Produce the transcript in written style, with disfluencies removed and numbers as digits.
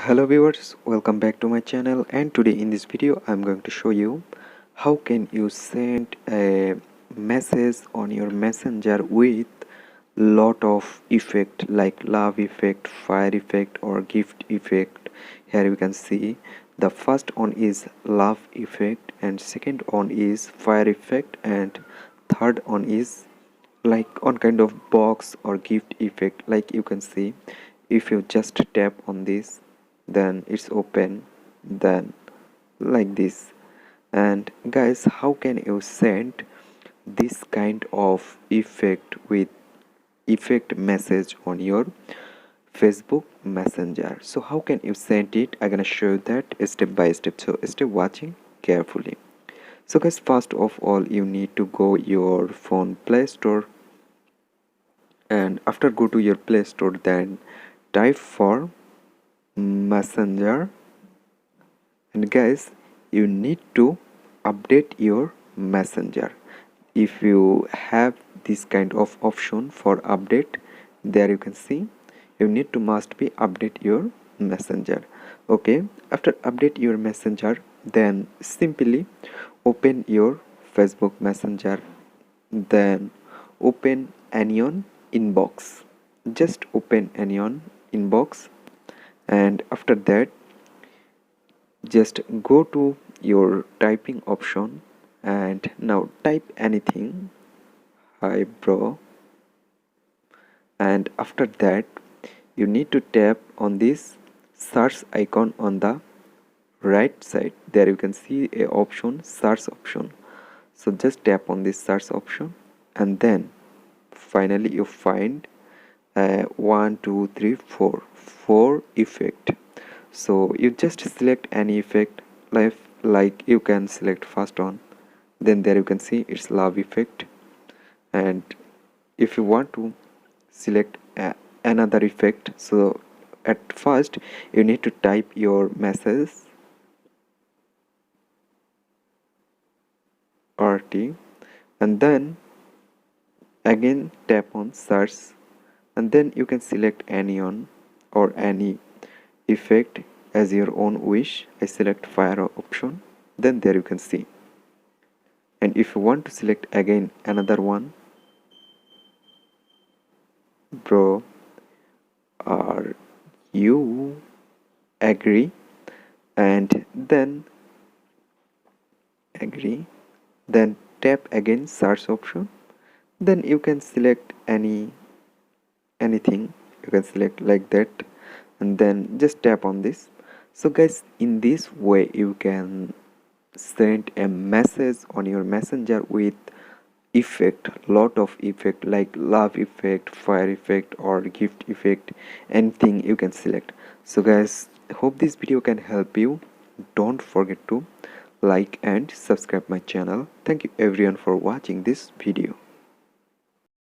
Hello viewers, welcome back to my channel, and today in this video I'm going to show you how can you send a message on your messenger with lot of effect like love effect, fire effect or gift effect. Here you can see the first one is love effect, and second one is fire effect, and third one is like on kind of box or gift effect. Like you can see, if you just tap on this, then it's open, then like this. And guys, how can you send this kind of effect with effect message on your Facebook Messenger? So how can you send it? I'm gonna show you that step by step, so stay watching carefully. So guys, first of all you need to go your phone Play Store, and after go to your Play Store, then type for Messenger. And guys, you need to update your messenger. If you have this kind of option for update, there you can see you need to must be update your messenger. Okay, after update your messenger, then simply open your Facebook Messenger, then open Anion inbox. Just open Anion inbox, and after that just go to your typing option and now type anything. Hi bro. And after that you need to tap on this search icon on the right side. There you can see a option, search option. So just tap on this search option, and then finally you find 1 2 3 4 effect. So you just select any effect, like you can select first one, then there you can see it's love effect. And if you want to select another effect, so at first you need to type your message RT, and then again tap on search, and then you can select any on or any effect as your own wish. I select fire option, then there you can see. And if you want to select again another one, bro, are you agree, and then agree, then tap again search option, then you can select anything you can select like that, and then just tap on this. So guys, in this way you can send a message on your messenger with effect, lot of effect like love effect, fire effect or gift effect, anything you can select. So guys, hope this video can help you. Don't forget to like and subscribe my channel. Thank you everyone for watching this video.